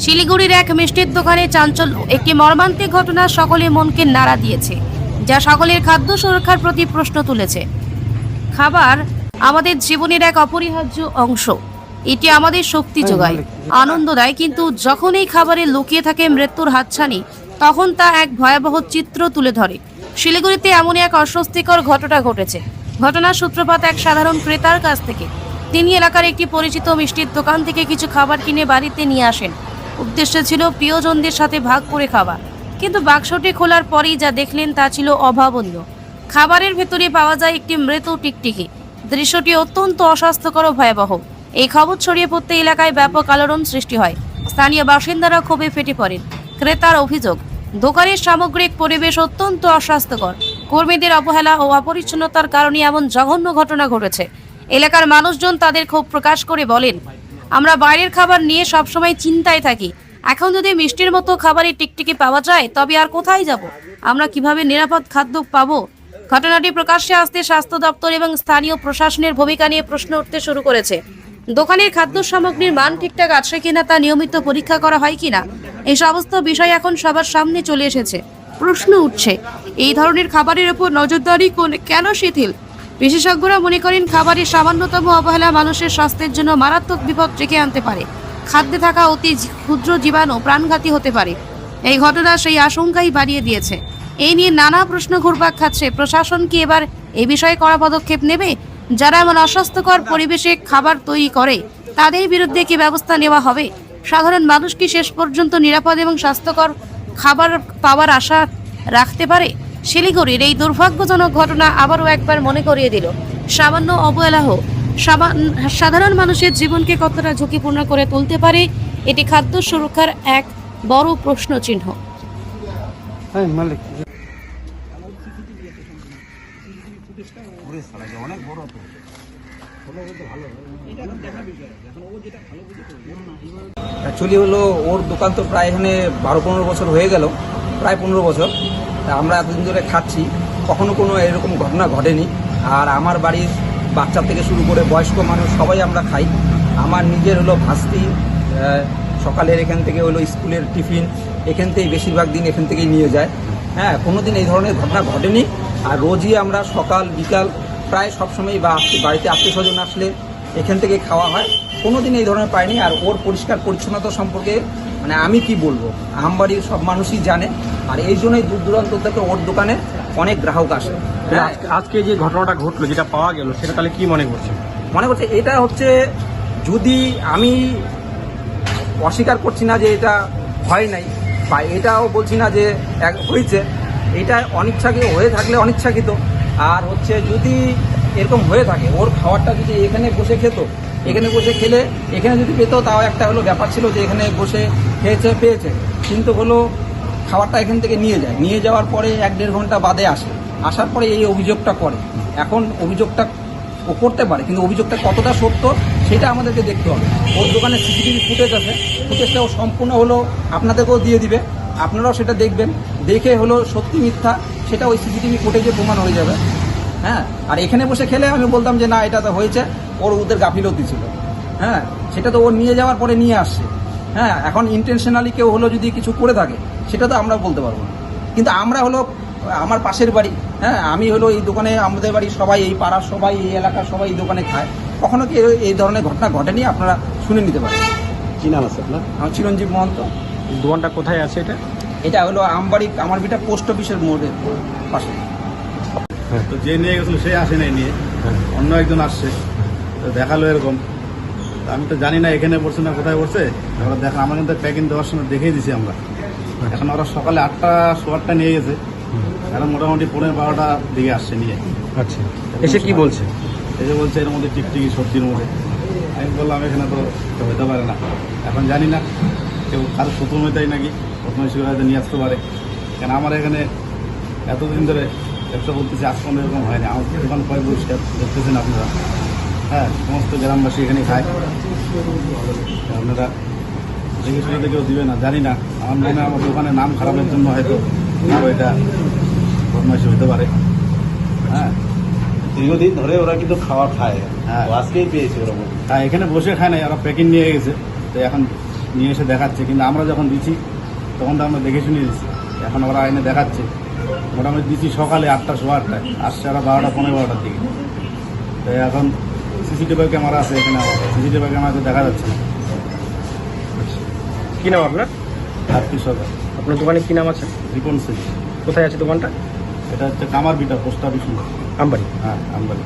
শিলিগুড়ির এক মিষ্টির দোকানে চাঞ্চল্য, একটি মর্মান্তিক ঘটনা সকলের মনকে নাড়া দিয়েছে, যা সকলের খাদ্য সুরক্ষার প্রতি প্রশ্ন তুলেছে। খাবার আমাদের জীবনের এক অপরিহার্য অংশ। এটি আমাদের শক্তি যোগায়, আনন্দ দেয়, কিন্তু যখন এই খাবারে লুকিয়ে থাকে মৃত্যুর হাতছানি, তখন তা এক ভয়াবহ চিত্র তুলে ধরে। শিলিগুড়িতে এমনই এক অস্বস্তিকর ঘটনা ঘটেছে। ঘটনার সূত্রপাত এক সাধারণ ক্রেতার কাছ থেকে। তিনি এলাকার একটি পরিচিত মিষ্টির দোকান থেকে কিছু খাবার কিনে বাড়িতে নিয়ে আসেন। উদ্দেশ্য ছিল প্রিয়জনদের সাথে ভাগ করে খাওয়া, কিন্তু বাক্সটি খোলার পরেই যা দেখলেন তা ছিল অভাবনীয়। খাবারের ভেতরে পাওয়া যায় একটি মৃত টিকটিকি। দৃশ্যটি অত্যন্ত অস্বাস্থ্যকর ও ভয়াবহ। এই খবর ছড়িয়ে পড়তে এলাকায় ব্যাপক আলোড়ন সৃষ্টি হয়। স্থানীয় বাসিন্দারা ক্ষোভে ফেটে পড়েন। ক্রেতার অভিযোগ, দোকানের সামগ্রিক পরিবেশ অত্যন্ত অস্বাস্থ্যকর। কর্মীদের অবহেলা ও অপরিচ্ছন্নতার কারণে এমন জঘন্য ঘটনা ঘটেছে। এলাকার মানুষজন তাদের ক্ষোভ প্রকাশ করে বলেন, আমরা বাইরের খাবার নিয়ে সবসময় চিন্তায় থাকি। এখন যদি মিষ্টির মতো খাবারের টিকটিকি পাওয়া যায়, তবে আর কোথায় যাব? আমরা কিভাবে নিরাপদ খাদ্য পাবো? ঘটনাটি প্রকাশ্যে আসতে স্বাস্থ্য দপ্তর এবং স্থানীয় প্রশাসনের ভূমিকা নিয়ে প্রশ্ন উঠতে শুরু করেছে। দোকানের খাদ্য সামগ্রীর মান ঠিকঠাক আছে কিনা, তা নিয়মিত পরীক্ষা করা হয় কিনা, এই সমস্ত বিষয় এখন সবার সামনে চলে এসেছে। প্রশ্ন উঠছে, এই ধরনের খাবারের উপর নজরদারি কেন শিথিল? বিশেষজ্ঞরা মনে করেন, খাবারের সামান্যতম অবহেলা মানুষের স্বাস্থ্যের জন্য মারাত্মক বিপদ ডেকে আনতে পারে। খাদ্যে থাকা অতি ক্ষুদ্র জীবাণু প্রাণঘাতী হতে পারে। এই ঘটনা সেই আশঙ্কাই বাড়িয়ে দিয়েছে। এই নিয়ে নানা প্রশ্ন ঘুরপাক খাচ্ছে। প্রশাসন কি এবার এ বিষয়ে কড়া পদক্ষেপ নেবে? যারা এমন অস্বাস্থ্যকর পরিবেশে খাবার তৈরি করে, তাদের বিরুদ্ধে কি ব্যবস্থা নেওয়া হবে? সাধারণ মানুষ কি শেষ পর্যন্ত নিরাপদ এবং স্বাস্থ্যকর খাবার পাওয়ার আশা রাখতে পারে? শিলিগুড়ির এই দুর্ভাগ্যজনক ঘটনা আবারও একবার মনে করিয়ে দিল, সামান্য অবহেলা সাধারণ মানুষের জীবনকে কতটা ঝুঁকিপূর্ণ করে তুলতে পারে। এটি খাদ্য সুরক্ষার এক বড় প্রশ্ন চিহ্ন। অ্যাকচুয়ালি হলো ওর দোকান তো প্রায় এখানে 12-15 বছর হয়ে গেল, প্রায় 15 বছর। তা আমরা এতদিন ধরে খাচ্ছি, কখনো কোনো এরকম ঘটনা ঘটেনি। আর আমার বাড়ির বাচ্চা থেকে শুরু করে বয়স্ক মানুষ সবাই আমরা খাই। আমার নিজের হলো ভাস্তি, সকালের এখান থেকে হলো স্কুলের টিফিন এখান থেকেই বেশিরভাগ দিন এখান থেকেই নিয়ে যায়। হ্যাঁ, কোনো দিন এই ধরনের ঘটনা ঘটেনি। আর রোজই আমরা সকাল বিকাল প্রায় সবসময় বা বাড়িতে আত্মীয় স্বজন আসলে এখান থেকে খাওয়া হয়, কোনো দিন এই ধরনের পাইনি। আর ওর পরিষ্কার পরিচ্ছন্নতা সম্পর্কে মানে আমি কি বলবো, আমবাড়ির সব মানুষই জানে। আর এই জন্যই দূর দূরান্ত থেকে ওর দোকানে অনেক গ্রাহক আসে। আজকে যে ঘটনাটা ঘটলো, যেটা পাওয়া গেল, সেটা তাহলে কি মনে করছে? এটা হচ্ছে, যদি আমি অস্বীকার করছি না যে এটা হয় নাই, বা এটাও বলছি না যে হয়েছে, এটা অনিচ্ছাকৃত হয়ে থাকলে অনিচ্ছাকৃত। আর হচ্ছে যদি এরকম হয়ে থাকে, ওর খাবারটা যদি এখানে বসে খেত, এখানে বসে খেলে এখানে যদি পেতো, তাও একটা হলো ব্যাপার ছিল যে এখানে বসে পেয়েছে। কিন্তু হলো খাবারটা এখান থেকে নিয়ে যাওয়ার পরে 1-1.5 ঘন্টা বাদে আসার পরে এই অভিযোগটা করে। এখন অভিযোগটা ও করতে পারে, কিন্তু অভিযোগটা কতটা সত্য সেটা আমাদেরকে দেখতে হবে। ওর দোকানে সিসিটিভি ফুটেজ আছে, ফুটেজটা ও সম্পূর্ণ হলো আপনাদেরকেও দিয়ে দিবে, আপনারাও সেটা দেখবেন। দেখে হলো সত্যি মিথ্যা সেটা ওই সিসিটিভি ফুটেজে প্রমাণ হয়ে যাবে। হ্যাঁ, আর এখানে বসে খেলে আমি বলতাম যে না, এটা তো হয়েছে, ওদের গাফিলতি ছিল। হ্যাঁ, সেটা তো ও নিয়ে যাওয়ার পরে নিয়ে আসছে। হ্যাঁ, এখন ইন্টেনশনালি কেউ হলো যদি কিছু করে থাকে, সেটা তো আমরা বলতে পারবো না। কিন্তু আমরা হলো আমার পাশের বাড়ি, হ্যাঁ, আমি হলো এই দোকানে, আমাদের বাড়ির সবাই, এই পাড়ার সবাই, এই এলাকার সবাই এই দোকানে খায়। কখনো কি এই ধরনের ঘটনা ঘটেনি, আপনারা শুনে নিতে পারেন। কি নাম আছে আপনার? আমার চিরঞ্জীব মহন্ত। দোকানটা কোথায় আছে? এটা হলো আমবাড়ি, আমার বিটা পোস্ট অফিসের মোড়ের পাশে। তো যে নিয়ে গেছিল সে আসে নাই নিয়ে, অন্য একজন আসছে, তো দেখালো এরকম। আমি তো জানি না এখানে পড়ছে না কোথায় পড়ছে। ওরা দেখা, আমার কিন্তু প্যাকিং দেওয়ার সময় দেখিয়ে দিছি আমরা। এখন ওরা সকালে 8টা নিয়ে গেছে, এখন মোটামুটি 12:30 দিকে আসছে নিয়ে। আচ্ছা, এসে কি বলছে? এসে বলছে এর মধ্যে টিকটিকি সবজির মধ্যে। আমি বললাম এখানে তো হতে পারে না। এখন জানি না কেউ কারো প্রথমেটাই নাকি প্রথমে হয়তো নিয়ে আসতে পারে। কেন আমার এখানে এতদিন ধরে ব্যবসা করতেছি, আজ পর্যন্ত এরকম হয়নি। আমার দোকান কয় পরিষ্কার দেখতেছেন আপনারা। হ্যাঁ, সমস্ত গ্রামবাসী এখানে খায়। আপনারা দেখে শুনে কেউ দিবে না, জানি না। আমার মনে হয় আমার দোকানের নাম খারাপের জন্য হয়তো আরও এটা বদমাইশি হতে পারে। হ্যাঁ, দীর্ঘদিন ধরে ওরা কিন্তু খাওয়া খায়। হ্যাঁ, আজকেই পেয়েছে ওরা। হ্যাঁ, এখানে বসে খায় নাই, ওরা প্যাকিং নিয়ে গেছে। তো এখন নিয়ে এসে দেখাচ্ছে, কিন্তু আমরা যখন দিচ্ছি তখন তো আমরা দেখে শুনে দিচ্ছি। এখন ওরা আইনে দেখাচ্ছে, মোটামুটি দিচ্ছি সকালে 8টা সোয়া 8টায়, আসছে ওরা 12টা 15-12টার দিকে। তো এখন সিসিটিভি ক্যামেরা আছে এখানে, সিসিটিভি ক্যামেরাতে দেখা যাচ্ছে না। কি নাম আপনার? আর কি সরকার আপনার দোকানে কি নাম আছে? রিপন সিং। কোথায় আছে দোকানটা? এটা হচ্ছে কামার বিটা পোস্ট অফিস। আমবাড়ি। হ্যাঁ, আমবাড়ি।